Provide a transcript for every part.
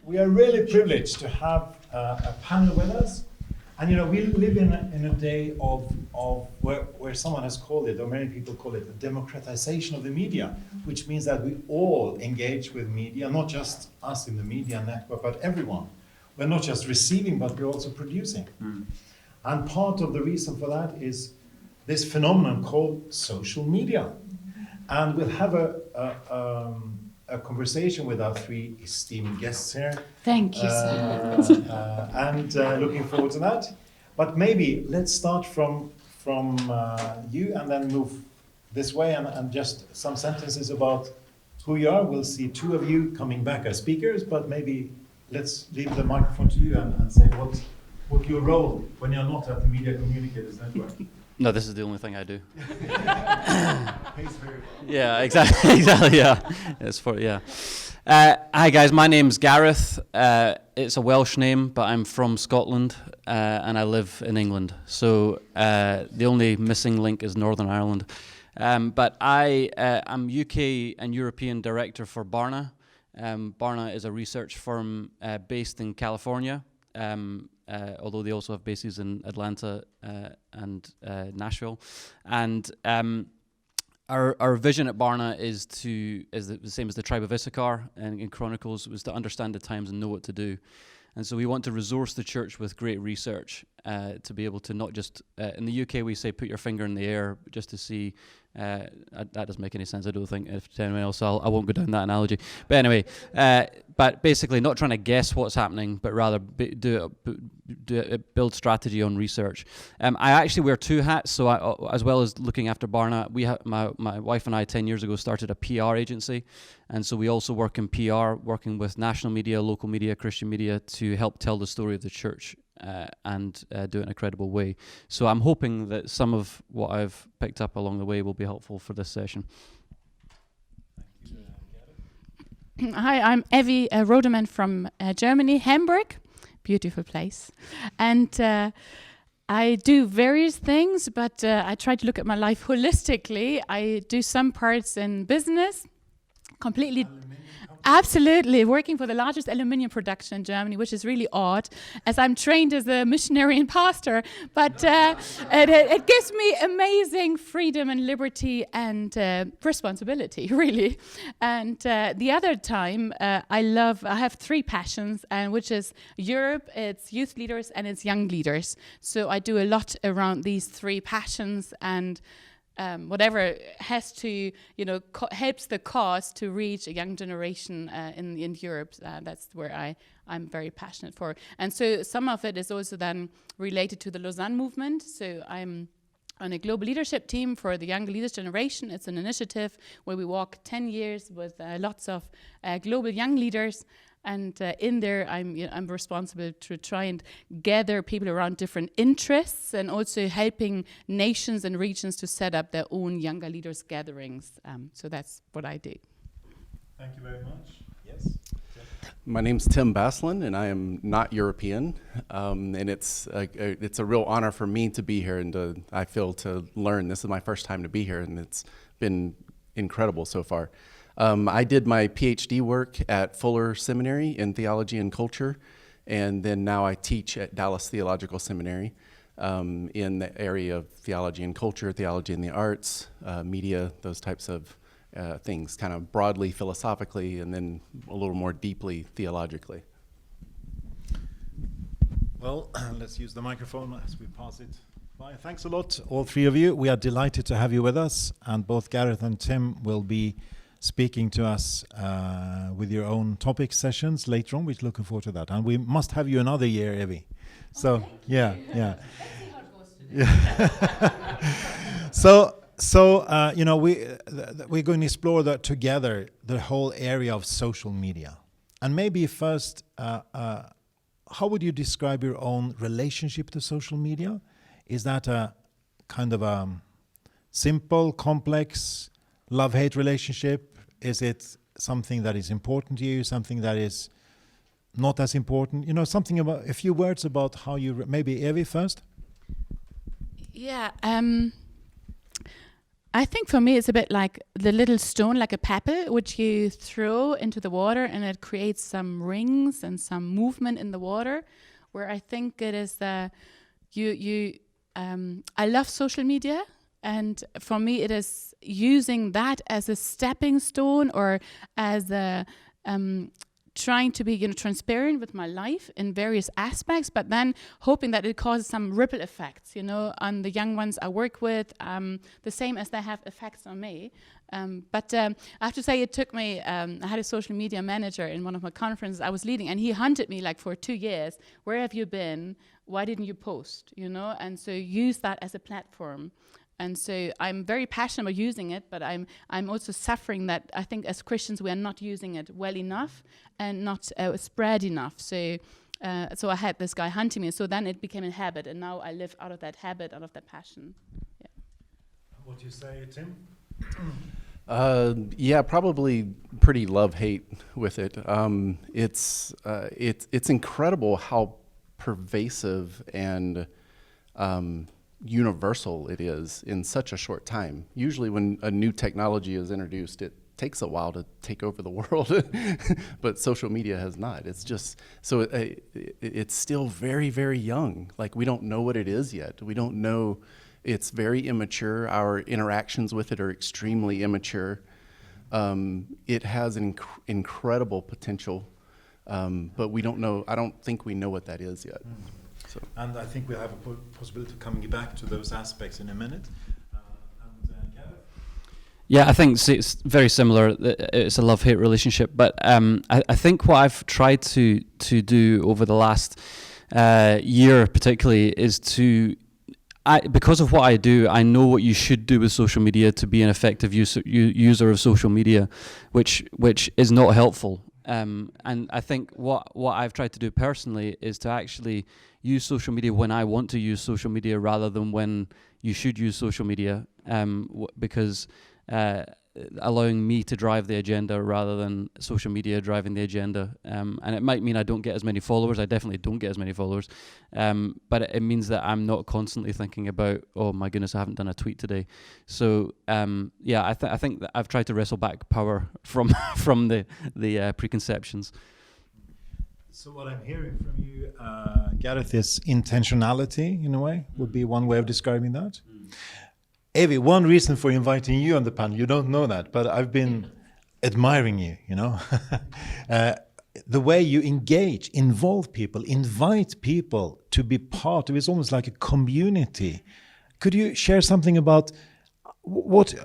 We are really privileged to have a panel with us. And we live in a day of where someone has called it, or many people call it, the democratization of the media, which means that we all engage with media, not just us in the media network, but everyone. We're not just receiving, but we're also producing. And part of the reason for that is this phenomenon called social media. And we'll have a conversation with our three esteemed guests here. Thank you so much. And looking forward to that. But maybe let's start from you and then move this way and just some sentences about who you are. We'll see two of you coming back as speakers, but maybe let's leave the microphone to you and say what your role when you're not at the Media Communicators Network. No, this is the only thing I do. Pays very well. Yeah, exactly, yeah. It's for, yeah. Hi guys, my name's Gareth. It's a Welsh name, but I'm from Scotland and I live in England. So the only missing link is Northern Ireland. But I'm UK and European director for Barna. Barna is a research firm based in California. Although they also have bases in Atlanta and Nashville. And our vision at Barna is the same as the tribe of Issachar in Chronicles, was to understand the times and know what to do. And so we want to resource the church with great research to be able to not just, in the UK we say put your finger in the air just to see, that doesn't make any sense I don't think, if to anyone else, so I won't go down that analogy. But anyway, but basically not trying to guess what's happening, but rather build strategy on research. I actually wear two hats, so as well as looking after Barna, my wife and I 10 years ago started a PR agency, and so we also work in PR, working with national media, local media, Christian media to help tell the story of the church and do it in a credible way. So I'm hoping that some of what I've picked up along the way will be helpful for this session. Hi, I'm Evie Rodemann from Germany, Hamburg, beautiful place. And I do various things, but I try to look at my life holistically. I do some parts in business, completely. Absolutely, working for the largest aluminium production in Germany, which is really odd, as I'm trained as a missionary and pastor, but it gives me amazing freedom and liberty and responsibility, really. And the other time, I have three passions, which is Europe, it's youth leaders, and it's young leaders. So I do a lot around these three passions, and whatever has to, helps the cause to reach a young generation in Europe. That's where I'm very passionate for. And so some of it is also then related to the Lausanne movement. So I'm on a global leadership team for the Young Leaders Generation. It's an initiative where we walk 10 years with lots of global young leaders. And in there, I'm responsible to try and gather people around different interests and also helping nations and regions to set up their own younger leaders gatherings. So that's what I do. Thank you very much. Yes. My name's Tim Baslin, and I am not European. And it's a real honor for me to be here and to learn. This is my first time to be here, and it's been incredible so far. I did my PhD work at Fuller Seminary in theology and culture, and then now I teach at Dallas Theological Seminary in the area of theology and culture, theology and the arts, media, those types of things, kind of broadly philosophically and then a little more deeply theologically. Well, let's use the microphone as we pass it by. Thanks a lot, all three of you. We are delighted to have you with us, and both Gareth and Tim will be speaking to us with your own topic sessions later on. We're looking forward to that. And we must have you another year, Evie. So, yeah. Let's see how it goes today. We're going to explore that together, the whole area of social media. And maybe first, how would you describe your own relationship to social media? Is that a kind of a simple, complex, love-hate relationship? Is it something that is important to you, something that is not as important? Something about, a few words about how you, maybe Evie first? Yeah, I think for me it's a bit like the little stone, like a pebble, which you throw into the water and it creates some rings and some movement in the water. Where I think it is I love social media, and for me it is using that as a stepping stone or as a trying to be transparent with my life in various aspects, but then hoping that it causes some ripple effects, on the young ones I work with, the same as they have effects on me. But I have to say it took me, I had a social media manager in one of my conferences I was leading, and he hunted me like for 2 years. Where have you been? Why didn't you post? And so use that as a platform. And so I'm very passionate about using it, but I'm also suffering that I think as Christians we are not using it well enough and not spread enough. So I had this guy hunting me, so then it became a habit, and now I live out of that habit, out of that passion. Yeah. What do you say, Tim? Yeah, probably pretty love-hate with it. It's incredible how pervasive and universal it is in such a short time. Usually when a new technology is introduced, it takes a while to take over the world, but social media has not. It's just, so it's still very, very young. Like, we don't know what it is yet. We don't know, it's very immature. Our interactions with it are extremely immature. It has an incredible potential, but we don't know, I don't think we know what that is yet. So. And I think we'll have a possibility of coming back to those aspects in a minute. Gareth? Yeah, I think it's very similar. It's a love-hate relationship, but I think what I've tried to do over the last year particularly is because of what I do, I know what you should do with social media to be an effective user of social media, which is not helpful. And I think what I've tried to do personally is to actually use social media when I want to use social media rather than when you should use social media, because allowing me to drive the agenda rather than social media driving the agenda. And it might mean I don't get as many followers. I definitely don't get as many followers. But it means that I'm not constantly thinking about, oh my goodness, I haven't done a tweet today. So yeah, I think that I've tried to wrestle back power from the preconceptions. So what I'm hearing from you, Gareth, is intentionality, in a way, would be one way of describing that. Evie, one reason for inviting you on the panel, you don't know that, but I've been admiring you, the way you engage, involve people, invite people to be part of it's almost like a community. Could you share something about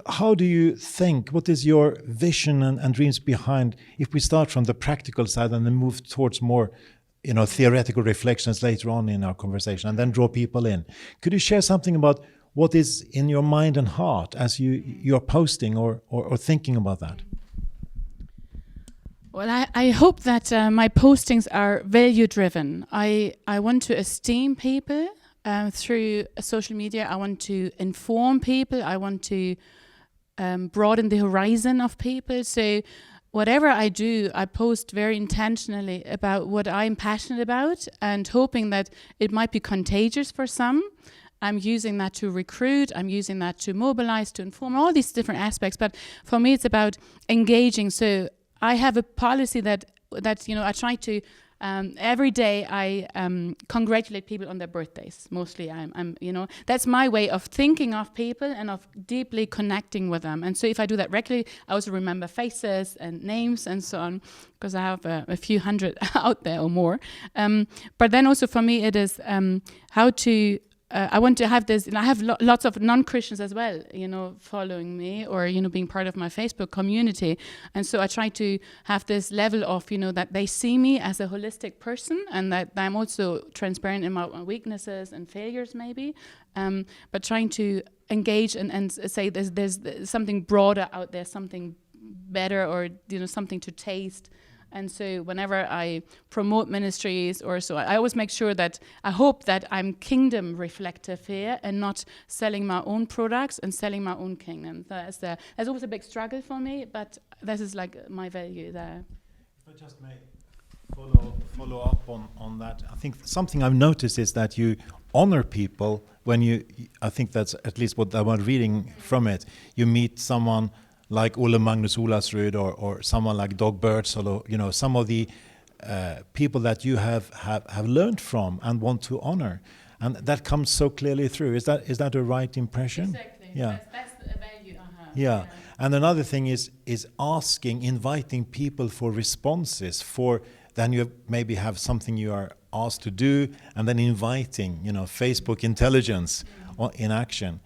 how do you think, what is your vision and dreams behind, if we start from the practical side and then move towards more theoretical reflections later on in our conversation and then draw people in. Could you share something about what is in your mind and heart as you're posting or thinking about that? Well, I hope that my postings are value-driven. I want to esteem people through social media. I want to inform people. I want to broaden the horizon of people. So whatever I do, I post very intentionally about what I'm passionate about and hoping that it might be contagious for some. I'm using that to recruit, I'm using that to mobilize, to inform, all these different aspects. But for me, it's about engaging. So I have a policy that I try to, every day I congratulate people on their birthdays. Mostly that's my way of thinking of people and of deeply connecting with them. And so if I do that regularly, I also remember faces and names and so on, because I have a few hundred out there or more. But then also for me, it is how to, I want to have this, and I have lots of non-Christians as well, following me or, being part of my Facebook community. And so I try to have this level of, that they see me as a holistic person and that I'm also transparent in my weaknesses and failures maybe, but trying to engage and say there's something broader out there, something better or, something to taste. And so whenever I promote ministries or so, I always make sure that I hope that I'm kingdom reflective here and not selling my own products and selling my own kingdom. That's always a big struggle for me, but this is like my value there. If I just may follow up on that. I think something I've noticed is that you honor people when I think that's at least what I was reading from it. You meet someone like Ole Magnus Olasrud or someone like Dog Birdsall, or some of the people that you have learned from and want to honor, and that comes so clearly through. Is that a right impression? Exactly. Yeah. That's a value. Yeah. And another thing is inviting people for responses. Then you maybe have something you are asked to do, and then inviting, Facebook intelligence in action.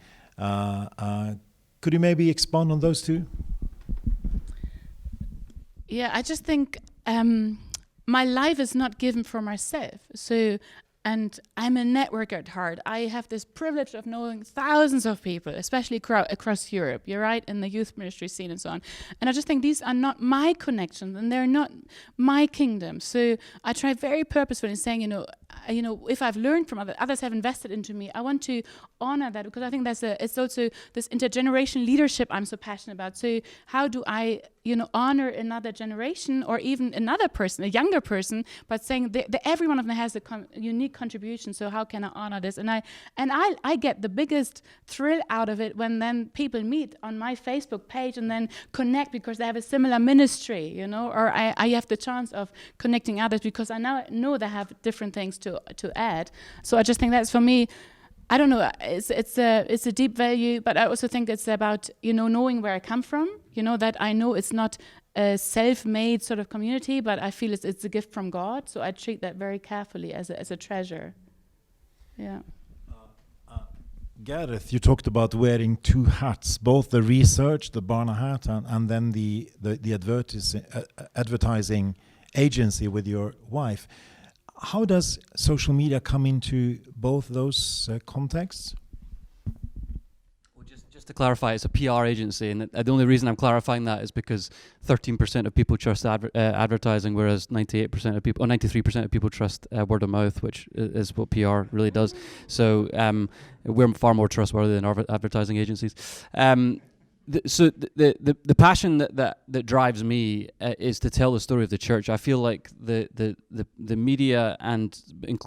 Could you maybe expand on those two? Yeah, I just think my life is not given for myself. And I'm a networker at heart. I have this privilege of knowing thousands of people, especially across Europe, you're right, in the youth ministry scene and so on. And I just think these are not my connections and they're not my kingdom. So I try very purposefully in saying, if I've learned from others have invested into me, I want to honor that, because I think it's also this intergenerational leadership I'm so passionate about. So how do I, honor another generation or even another person, a younger person, but saying that every one of them has a unique contribution. So how can I honor this? And I get the biggest thrill out of it when then people meet on my Facebook page and then connect because they have a similar ministry, or I have the chance of connecting others because I now know they have different things to add. So I just think that's, for me, I don't know, it's a deep value, but I also think it's about, knowing where I come from, that I know it's not a self-made sort of community, but I feel it's a gift from God. So I treat that very carefully as a treasure. Yeah. Gareth, you talked about wearing two hats, both the research, the Barna hat, and then the advertising agency with your wife. How does social media come into both those contexts? Well, just to clarify, it's a PR agency, and the only reason I'm clarifying that is because 13% of people trust advertising, whereas 98% of people, or 93% of people trust word of mouth, which is what PR really does. So we're far more trustworthy than advertising agencies. The passion that drives me is to tell the story of the church. I feel like the media,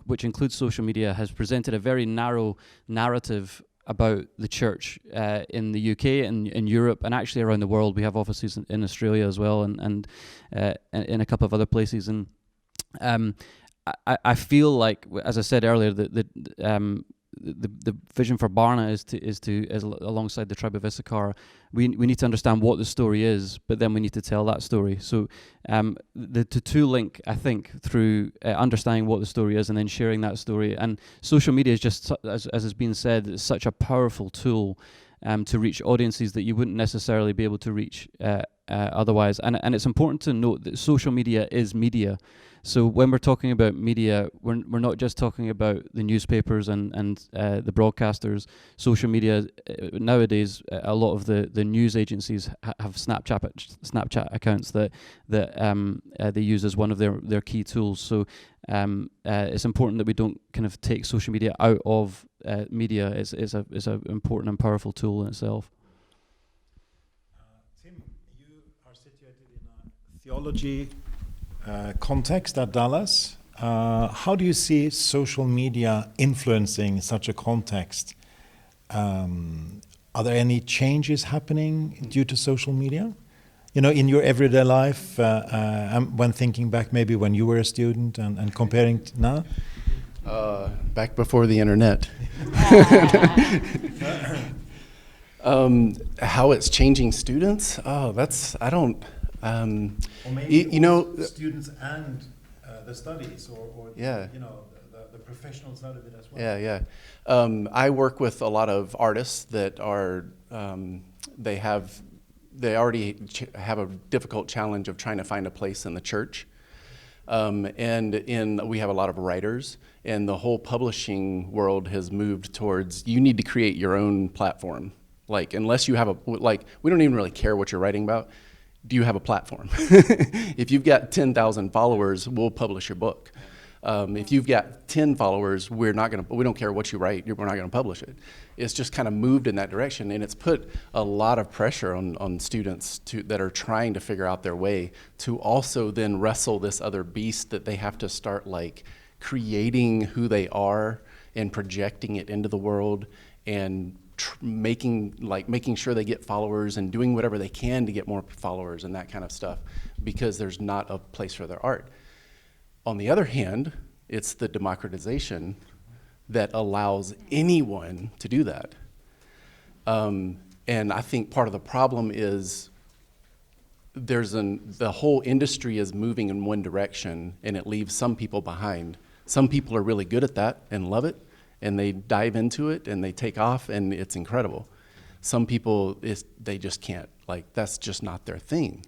which includes social media, has presented a very narrow narrative about the church in the UK and in Europe and actually around the world. We have offices in Australia as well, and in a couple of other places. And I feel like, as I said earlier, the vision for Barna is to alongside the tribe of Issachar, we need to understand what the story is, but then we need to tell that story. So the two link, I think, through understanding what the story is and then sharing that story. And social media is just, as has been said, it's such a powerful tool to reach audiences that you wouldn't necessarily be able to reach otherwise. And it's important to note that social media is media. So when we're talking about media, we're not just talking about the newspapers and the broadcasters. Social media nowadays, a lot of the news agencies have Snapchat accounts that they use as one of their key tools. So it's important that we don't kind of take social media out of media. It's an important and powerful tool in itself. Tim, you are situated in a theology context at Dallas. How do you see social media influencing such a context? Are there any changes happening due to social media? In your everyday life, when thinking back maybe when you were a student and comparing now? Back before the internet. How it's changing students? I don't... or maybe students and the studies, or yeah. The professional side of it as well. Yeah. I work with a lot of artists that are they already have a difficult challenge of trying to find a place in the church, and we have a lot of writers, and the whole publishing world has moved towards you need to create your own platform. Like unless you have we don't even really care what you're writing about. Do you have a platform? If you've got 10,000 followers, we'll publish your book. If you've got 10 followers, we don't care what you write, we're not going to publish it. It's just kind of moved in that direction, and it's put a lot of pressure on students that are trying to figure out their way to also then wrestle this other beast that they have to start like creating who they are and projecting it into the world and making sure they get followers and doing whatever they can to get more followers and that kind of stuff, because there's not a place for their art. On the other hand, it's the democratization that allows anyone to do that. And I think part of the problem is the whole industry is moving in one direction, and it leaves some people behind. Some people are really good at that and love it, and they dive into it and they take off, and it's incredible. Some people, they just can't. Like, that's just not their thing.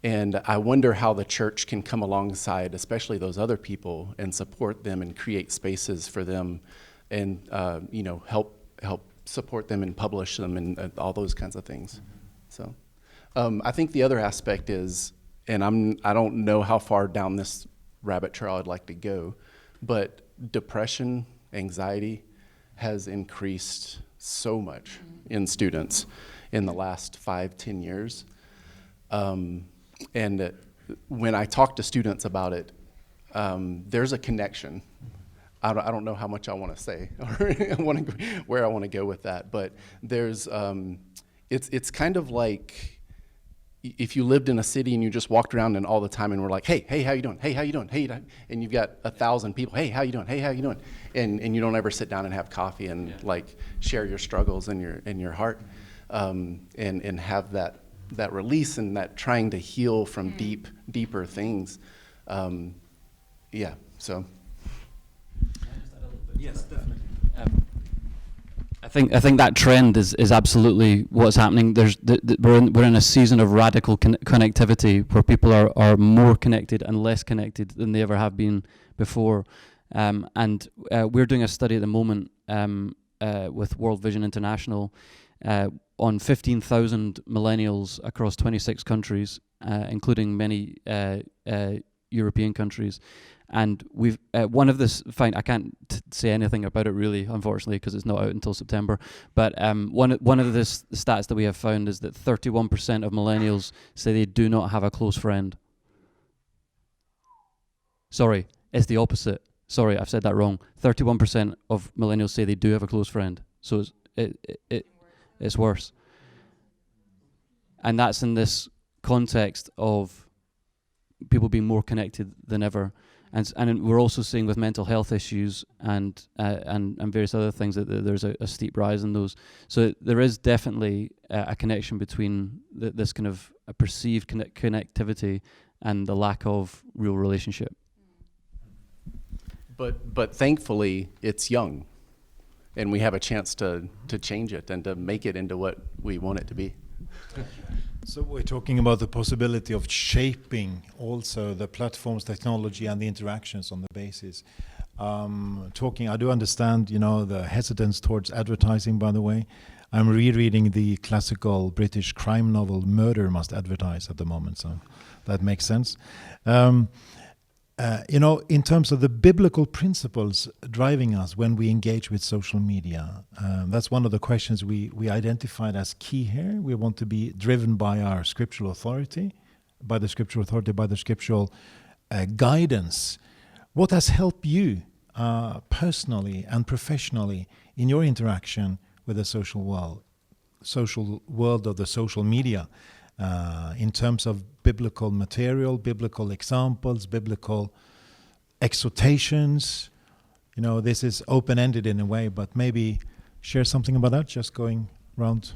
And I wonder how the church can come alongside, especially those other people, and support them and create spaces for them, and help support them and publish them and all those kinds of things. So I think the other aspect is, and I don't know how far down this rabbit trail I'd like to go, but depression, anxiety has increased so much in students in the last 5-10 years. And when I talk to students about it, there's a connection. I don't know how much I want to say or where I want to go with that, but there's it's kind of like if you lived in a city and you just walked around and all the time and were like, hey, how you doing? Hey, how you doing? Hey, and you've got 1,000 people. Hey, how you doing? Hey, how you doing? And you don't ever sit down and have coffee and like share your struggles and your heart, and have that release and that trying to heal from deeper things. So. Yes, definitely. I think that trend is absolutely what's happening. We're in a season of radical connectivity where people are more connected and less connected than they ever have been before. And we're doing a study at the moment with World Vision International on 15,000 millennials across 26 countries, including many European countries. And we've one of this I can't say anything about it really, unfortunately, because it's not out until September. But one of the stats that we have found is that 31% of millennials say they do not have a close friend. Sorry, it's the opposite. Sorry, I've said that wrong. 31% of millennials say they do have a close friend. So it's worse. And that's in this context of people being more connected than ever. And we're also seeing with mental health issues and various other things that there's a steep rise in those. So there is definitely a connection between this kind of a perceived connectivity and the lack of real relationship. But thankfully, it's young, and we have a chance to change it and to make it into what we want it to be. So we're talking about the possibility of shaping also the platforms, technology, and the interactions on the basis. I do understand, the hesitance towards advertising, by the way. I'm rereading the classical British crime novel Murder Must Advertise at the moment, so that makes sense. In terms of the biblical principles driving us when we engage with social media, that's one of the questions we identified as key here. We want to be driven by our scriptural authority, by the scriptural guidance. What has helped you personally and professionally in your interaction with the social world of the social media? In terms of biblical material, biblical examples, biblical exhortations. This is open-ended in a way, but maybe share something about that, just going round.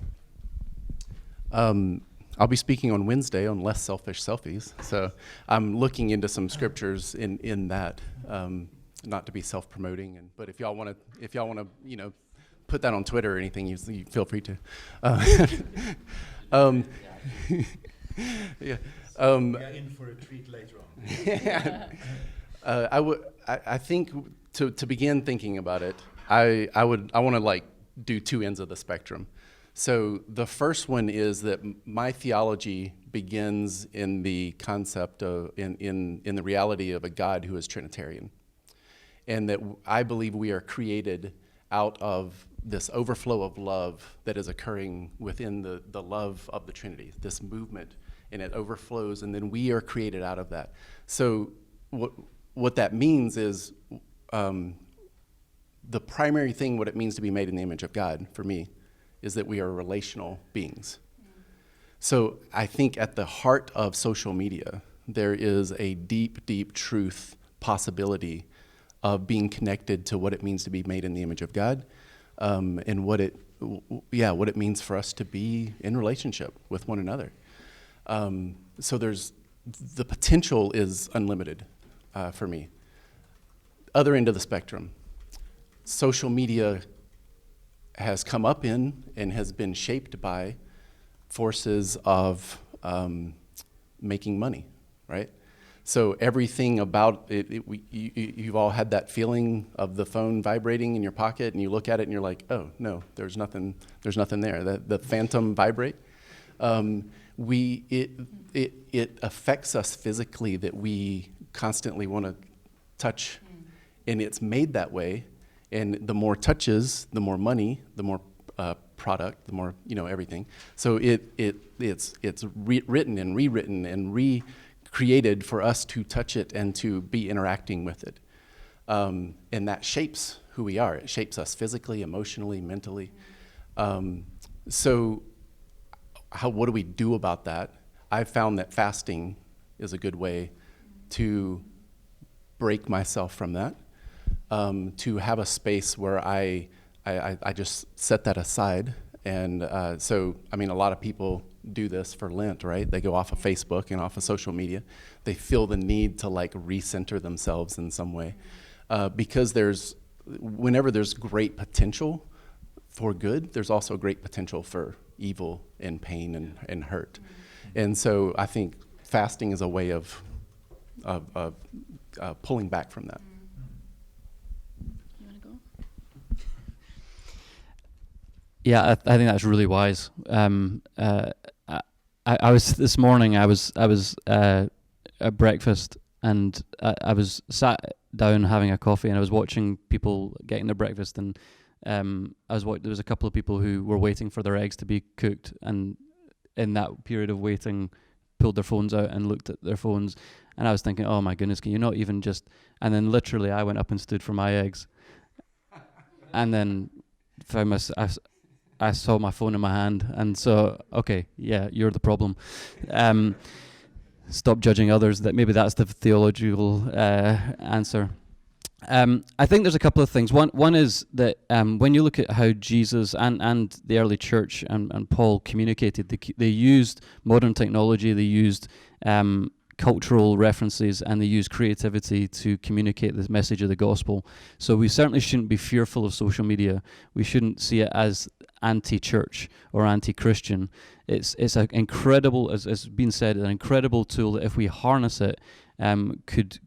I'll be speaking on Wednesday on less selfish selfies, so I'm looking into some scriptures in that, not to be self-promoting, but if y'all want to, put that on Twitter or anything, you feel free to. We are in for a treat later on. I think to begin thinking about it, I want to do two ends of the spectrum. So the first one is that my theology begins in the concept of in the reality of a God who is Trinitarian. and that I believe we are created out of this overflow of love that is occurring within the love of the Trinity, this movement, and it overflows, and then we are created out of that. So what that means is the primary thing, what it means to be made in the image of God, for me, is that we are relational beings. So I think at the heart of social media, there is a deep, deep truth possibility of being connected to what it means to be made in the image of God, and what it means for us to be in relationship with one another. So the potential is unlimited for me. Other end of the spectrum, social media has come up in and has been shaped by forces of making money, right? So everything about it, you've all had that feeling of the phone vibrating in your pocket, and you look at it and you're like, oh no, there's nothing there. The phantom vibrate. It affects us physically, that we constantly want to touch, and it's made that way. And the more touches, the more money, the more product, the more everything. So it's written and rewritten and recreated for us to touch it and to be interacting with it, and that shapes who we are. It shapes us physically, emotionally, mentally. So what do we do about that? I've found that fasting is a good way to break myself from that. To have a space where I just set that aside. And so, I mean, a lot of people do this for Lent, right? They go off of Facebook and off of social media. They feel the need to like recenter themselves in some way. Because whenever there's great potential for good, there's also great potential for evil and pain and hurt. And so I think fasting is a way of pulling back from that. Yeah, I think that's really wise. I was this morning. I was at breakfast, and I was sat down having a coffee, and I was watching people getting their breakfast, and there was a couple of people who were waiting for their eggs to be cooked, and in that period of waiting, pulled their phones out and looked at their phones, and I was thinking, oh my goodness, can you not even just? And then literally, I went up and stood for my eggs, and then found myself. I saw my phone in my hand, and so, okay, yeah, you're the problem. Stop judging others. That maybe that's the theological answer. I think there's a couple of things. One is that when you look at how Jesus and the early church and Paul communicated, they used modern technology, they used cultural references, and they use creativity to communicate the message of the gospel. So we certainly shouldn't be fearful of social media. We shouldn't see it as anti-church or anti-Christian. It's an incredible, as has been said, an incredible tool that if we harness it, could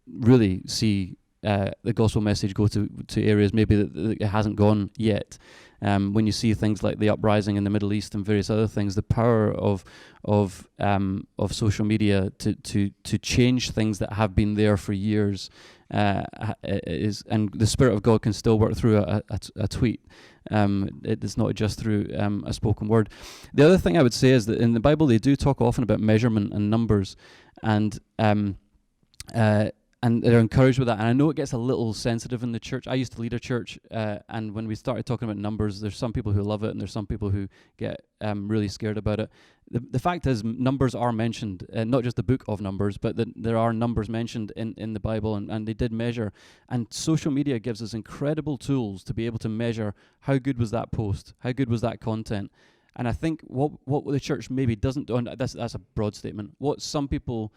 really see the gospel message go to areas maybe that it hasn't gone yet. When you see things like the uprising in the Middle East and various other things, the power of social media to change things that have been there for years is, and the Spirit of God can still work through a tweet. It is not just through a spoken word. The other thing I would say is that in the Bible they do talk often about measurement and numbers, and they're encouraged with that. And I know it gets a little sensitive in the church. I used to lead a church, and when we started talking about numbers, there's some people who love it, and there's some people who get really scared about it. The fact is, numbers are mentioned, not just the book of Numbers, but there are numbers mentioned in the Bible, and they did measure. And social media gives us incredible tools to be able to measure how good was that post, how good was that content. And I think what the church maybe doesn't do, and that's a broad statement, what some people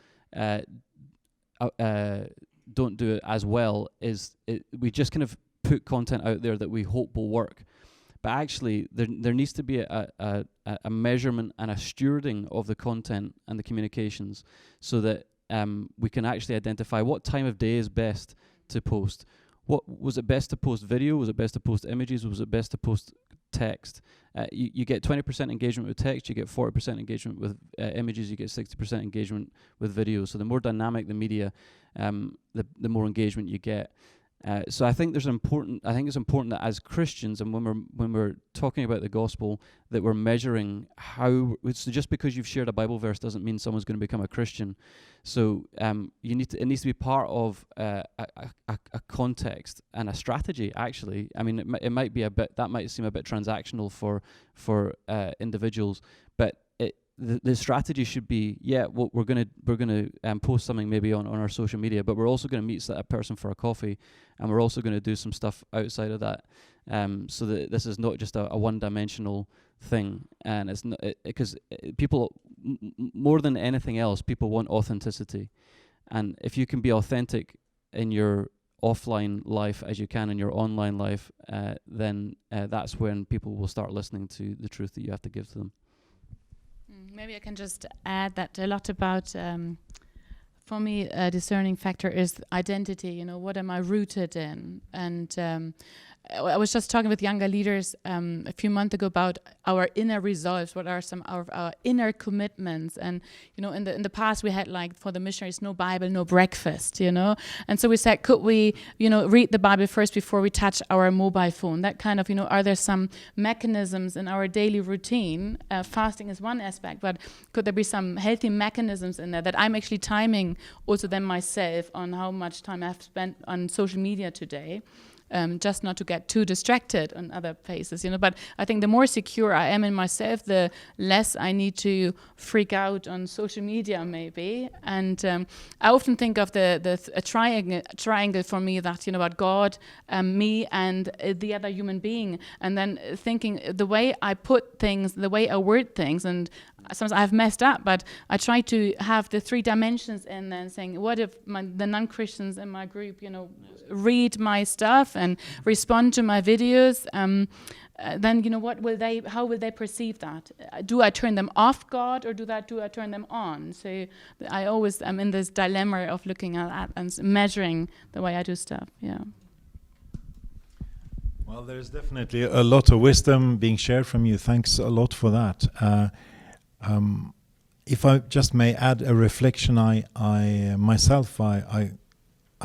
don't do it as well is we just kind of put content out there that we hope will work, but actually there needs to be a measurement and a stewarding of the content and the communications, so that we can actually identify what time of day is best to post. What was it best to post video? Was it best to post images? Was it best to post text. You get 20% engagement with text, you get 40% engagement with images, you get 60% engagement with videos. So the more dynamic the media, the more engagement you get. So I think it's important that as Christians, and when we're talking about the gospel, that we're measuring how. So just because you've shared a Bible verse doesn't mean someone's going to become a Christian. So it needs to be part of a context and a strategy. Actually, I mean, it might be that might seem a bit transactional for individuals, but the strategy should be, well, we're gonna post something maybe on our social media, but we're also gonna meet that person for a coffee, and we're also gonna do some stuff outside of that, so that this is not just a one-dimensional thing. And it's not, because people, more than anything else, people want authenticity, and if you can be authentic in your offline life as you can in your online life, then that's when people will start listening to the truth that you have to give to them. Maybe I can just add that a lot about, for me, a discerning factor is identity. What am I rooted in? And I was just talking with younger leaders a few months ago about our inner resolves. What are some of our inner commitments? And in the past we had, like, for the missionaries, no Bible, no breakfast. And so we said, could we read the Bible first before we touch our mobile phone? That kind of are there some mechanisms in our daily routine? Fasting is one aspect, but could there be some healthy mechanisms in there that I'm actually timing also then myself on how much time I've spent on social media today? Just not to get too distracted on other places, But I think the more secure I am in myself, the less I need to freak out on social media, maybe. And I often think of a triangle for me, that about God, me, and the other human being, and then thinking the way I put things, the way I word things, and sometimes I've messed up, but I try to have the 3 dimensions in there, and saying, what if the non-Christians in my group, read my stuff and respond to my videos? Then how will they perceive that? Do I turn them off God, or do I turn them on? So I always am in this dilemma of looking at that and measuring the way I do stuff. Yeah. Well, there's definitely a lot of wisdom being shared from you. Thanks a lot for that. If I just may add a reflection, I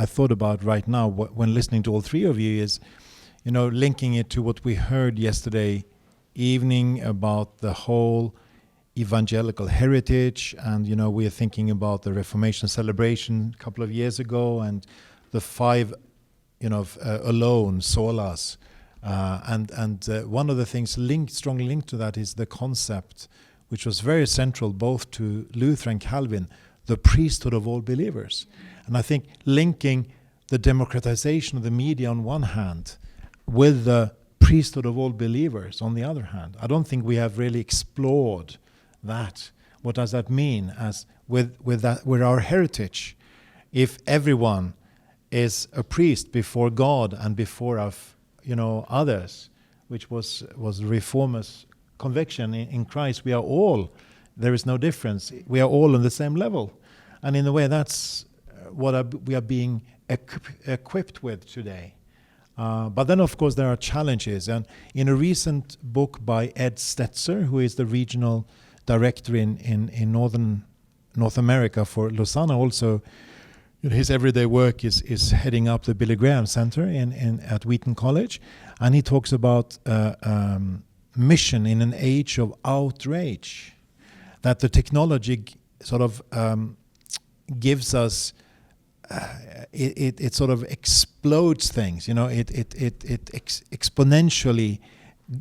thought about right now when listening to all 3 of you is, linking it to what we heard yesterday evening about the whole evangelical heritage, and we are thinking about the Reformation celebration a couple of years ago, and the 5, alone, solas, and one of the things strongly linked to that is the concept, which was very central both to Luther and Calvin, the priesthood of all believers. And I think linking the democratization of the media on one hand with the priesthood of all believers on the other hand, I don't think we have really explored that. What does that mean as with our heritage? If everyone is a priest before God and before others, which was Reformers' conviction in Christ, we are all, there is no difference. We are all on the same level. And in a way, that's what we are being equipped with today. But then, of course, there are challenges. And in a recent book by Ed Stetzer, who is the regional director in North America for Lausanne, also his everyday work is heading up the Billy Graham Center at Wheaton College. And he talks about mission in an age of outrage, that the technology sort of gives us, it sort of explodes things, exponentially,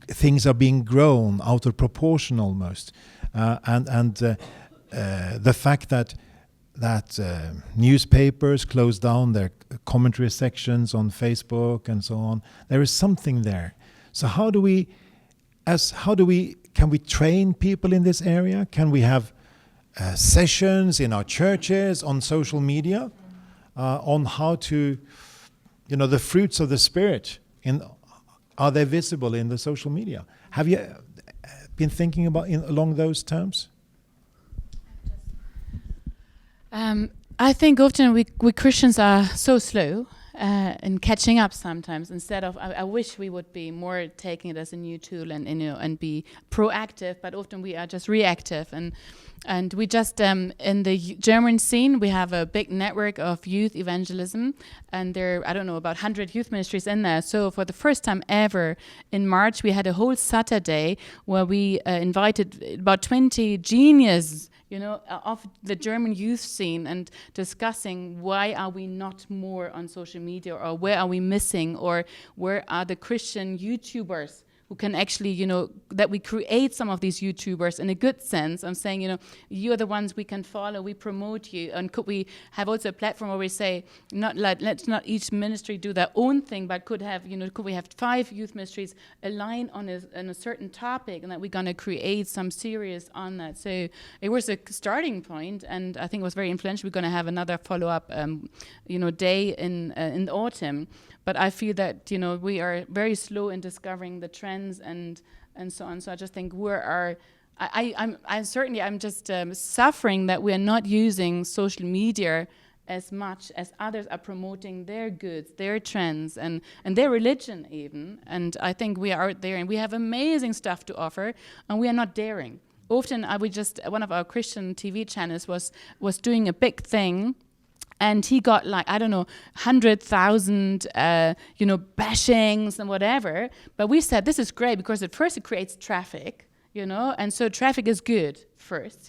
things are being grown out of proportion almost, and the fact that newspapers close down their commentary sections on Facebook and so on, there is something there. So can we train people in this area? Can we have sessions in our churches, on social media, on how to, the fruits of the Spirit, are they visible in the social media? Have you been thinking about along those terms? I think often we Christians are so slow and catching up sometimes instead of I wish we would be more taking it as a new tool and and be proactive, but often we are just reactive and we just in the German scene we have a big network of youth evangelism, and there I don't know about 100 youth ministries in there. So for the first time ever in March we had a whole Saturday where we invited about 20 geniuses of the German youth scene and discussing why are we not more on social media, or where are we missing, or where are the Christian YouTubers who can actually, that we create some of these YouTubers in a good sense. I'm saying, you're the ones we can follow, we promote you, and could we have also a platform where we say, let's not each ministry do their own thing, but could we have 5 youth ministries align on a certain topic, and that we're going to create some series on that. So it was a starting point, and I think it was very influential. We're going to have another follow-up, day in the autumn. But I feel that we are very slow in discovering the trends and so on. So I just think I'm just suffering that we are not using social media as much as others are promoting their goods, their trends, and their religion even. And I think we are out there and we have amazing stuff to offer, and we are not daring. Often one of our Christian TV channels was doing a big thing. And he got 100,000, bashings and whatever. But we said, this is great because at first it creates traffic, and so traffic is good first,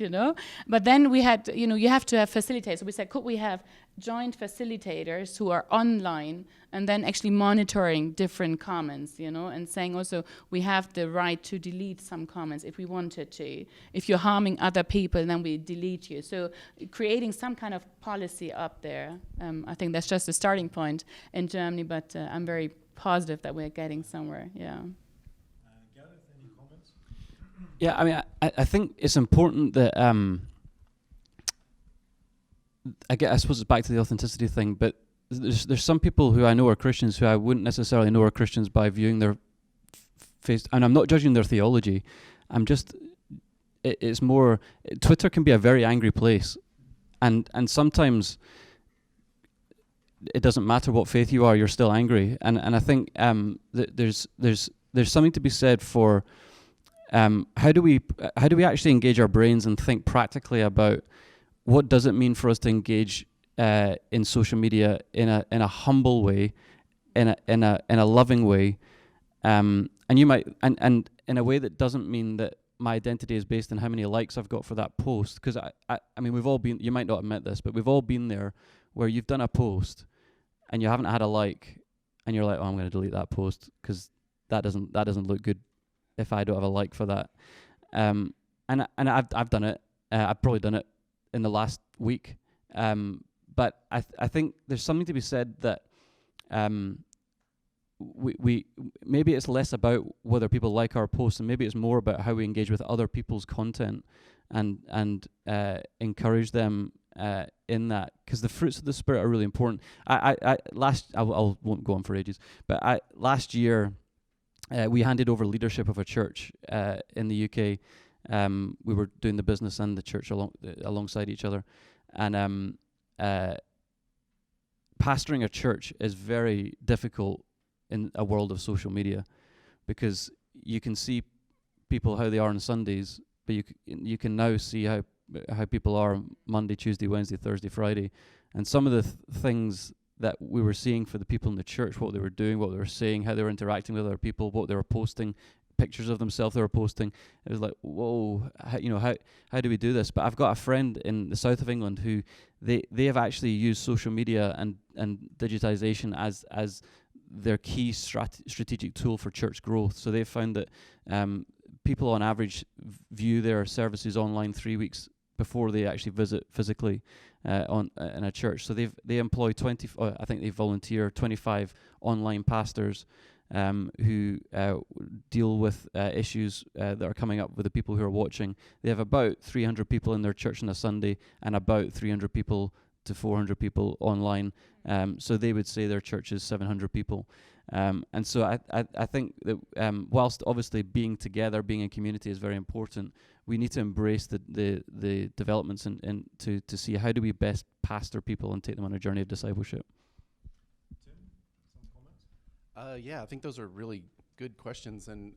But then we had, you have to have facilitators. So we said, could we have joint facilitators who are online and then actually monitoring different comments, and saying also we have the right to delete some comments if we wanted to. If you're harming other people, then we delete you. So creating some kind of policy up there, I think that's just a starting point in Germany, but I'm very positive that we're getting somewhere, yeah. Gareth, any comments? Yeah, I mean, I think it's important that I suppose it's back to the authenticity thing, but there's some people who I know are Christians who I wouldn't necessarily know are Christians by viewing their face, and I'm not judging their theology. It's more, Twitter can be a very angry place, and sometimes it doesn't matter what faith you are, you're still angry, and I think that there's something to be said for how do we actually engage our brains and think practically about what does it mean for us to engage in social media in a humble way, in a loving way, and you might and in a way that doesn't mean that my identity is based on how many likes I've got for that post. Because I mean, we've all been. You might not admit this, but we've all been there where you've done a post and you haven't had a like, and you're like, oh, I'm going to delete that post because that doesn't look good if I don't have a like for that. And I've done it. I've probably done it in the last week. But I think there's something to be said that we maybe it's less about whether people like our posts, and maybe it's more about how we engage with other people's content and encourage them in that, because the fruits of the Spirit are really important. I won't go on for ages, but last year we handed over leadership of a church in the UK. We were doing the business and the church alongside each other, and pastoring a church is very difficult in a world of social media, because you can see people how they are on Sundays, but you can now see how people are Monday, Tuesday, Wednesday, Thursday, Friday, and some of the things that we were seeing for the people in the church, what they were doing, what they were saying, how they were interacting with other people, what they were posting, pictures of themselves they were posting. It was like, whoa, how do we do this? But I've got a friend in the south of England who they have actually used social media and digitization as their key strategic tool for church growth. So they've found that people on average view their services online 3 weeks before they actually visit physically in a church. So they employ I think they volunteer 25 online pastors who deal with issues that are coming up with the people who are watching. They have about 300 people in their church on a Sunday and about 300 people to 400 people online. So they would say their church is 700 people. And so I think that whilst obviously being together, being in community is very important, we need to embrace the developments and to see how do we best pastor people and take them on a journey of discipleship. Tim? Yeah, I think those are really good questions, and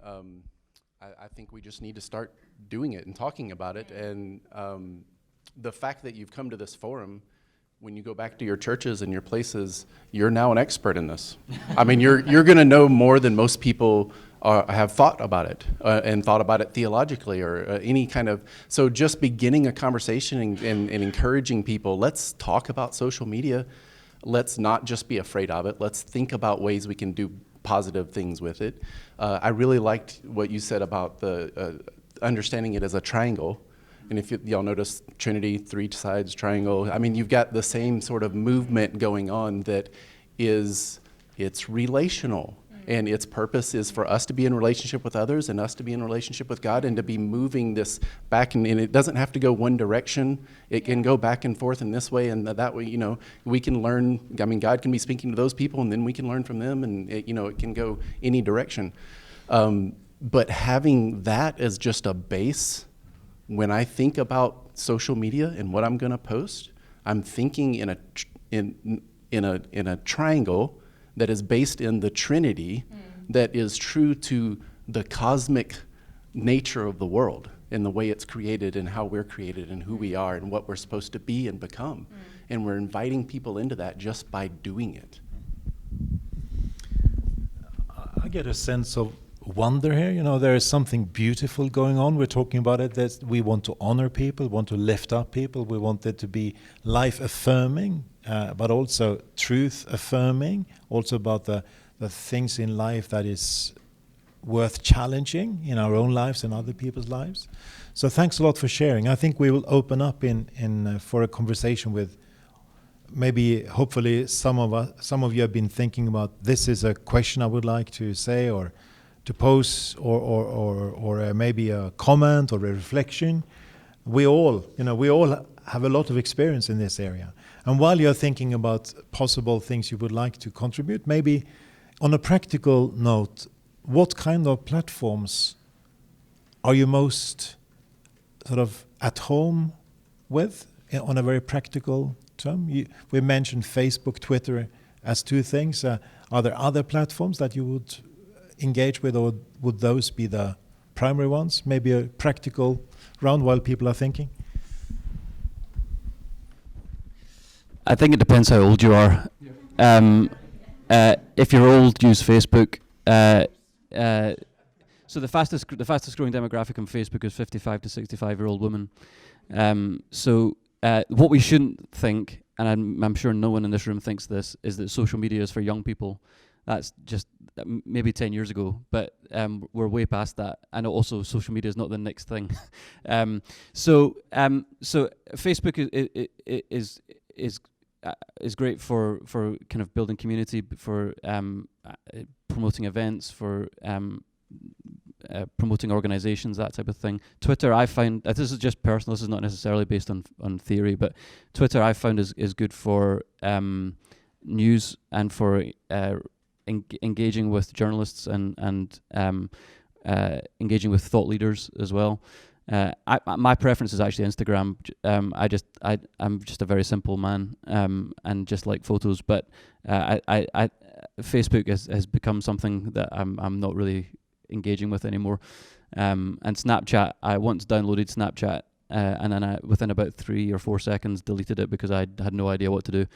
I think we just need to start doing it and talking about it. And the fact that you've come to this forum, when you go back to your churches and your places, you're now an expert in this. I mean, you're going to know more than most people have thought about it and thought about it theologically or any kind of. So just beginning a conversation and encouraging people, let's talk about social media. Let's not just be afraid of it. Let's think about ways we can do positive things with it. I really liked what you said about the understanding it as a triangle. And if y'all notice Trinity, 3 sides, triangle, I mean, you've got the same sort of movement going on that it's relational. And its purpose is for us to be in relationship with others and us to be in relationship with God and to be moving this back. And it doesn't have to go one direction. It can go back and forth in this way and that way, you know, we can learn. I mean, God can be speaking to those people and then we can learn from them and, it can go any direction. But having that as just a base, when I think about social media and what I'm going to post, I'm thinking in a triangle that is based in the Trinity, that is true to the cosmic nature of the world and the way it's created and how we're created and who we are and what we're supposed to be and become. And we're inviting people into that just by doing it. I get a sense of wonder here. You know, there is something beautiful going on. We're talking about it, that we want to honor people, want to lift up people. We want it to be life affirming, but also truth affirming, also about the things in life that is worth challenging in our own lives and other people's lives. So thanks a lot for sharing. I think we will open up for a conversation with maybe, hopefully, some of you have been thinking about, this is a question I would like to say or to pose, or maybe a comment or a reflection. We all have a lot of experience in this area. And while you're thinking about possible things you would like to contribute, maybe on a practical note, what kind of platforms are you most sort of at home with on a very practical term? We mentioned Facebook, Twitter as 2 things. Are there other platforms that you would engage with, or would those be the primary ones? Maybe a practical round while people are thinking. I think it depends how old you are. If you're old, use Facebook. So the fastest growing demographic on Facebook is 55 to 65-year-old women. So what we shouldn't think, and I'm sure no one in this room thinks this, is that social media is for young people. That's just maybe 10 years ago, but we're way past that. And also, social media is not the next thing. So Facebook is great for kind of building community, for promoting events, for promoting organizations, that type of thing. Twitter, I find, this is just personal, this is not necessarily based on theory, but Twitter I found is good for news and for engaging with journalists and engaging with thought leaders as well. My preference is actually Instagram. I'm just a very simple man and just like photos. But Facebook has become something that I'm not really engaging with anymore. And Snapchat, I once downloaded Snapchat. And then within about 3 or 4 seconds deleted it because I had no idea what to do.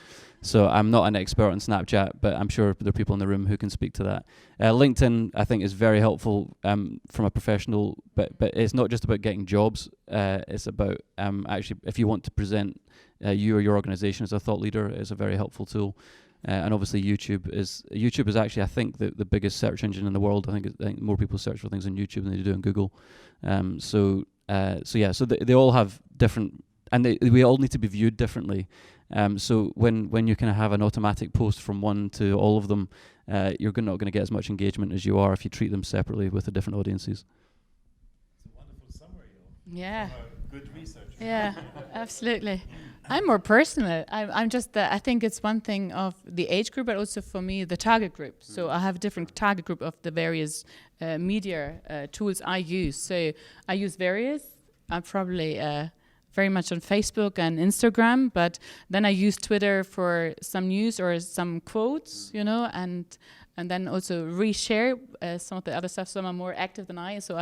So I'm not an expert on Snapchat, but I'm sure there are people in the room who can speak to that. LinkedIn, I think, is very helpful from a professional, but it's not just about getting jobs. It's about actually, if you want to present you or your organization as a thought leader, it's a very helpful tool. And obviously YouTube is actually, I think, the biggest search engine in the world. I think more people search for things on YouTube than they do on Google. So they all have different, and we all need to be viewed differently. So when you kind of have an automatic post from one to all of them, you're not going to get as much engagement as you are if you treat them separately with the different audiences. It's a wonderful summary. Yeah. Good research. Yeah, absolutely. I'm more personal. I'm just, I think it's one thing of the age group, but also for me, the target group. So I have a different target group of the various media tools I use. So I use various. I'm probably very much on Facebook and Instagram, but then I use Twitter for some news or some quotes, and and then also reshare some of the other stuff. Some are more active than I, so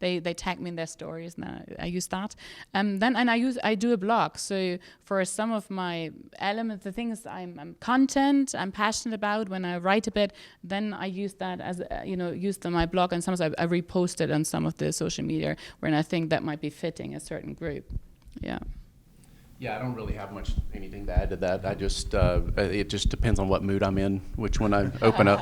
they tag me in their stories, and I use that. I do a blog. So for some of my elements, the things I'm passionate about, when I write a bit, then I use that as used on my blog, and sometimes I repost it on some of the social media when I think that might be fitting a certain group. Yeah. Yeah, I don't really have anything to add to that. I just it just depends on what mood I'm in, which one I open up.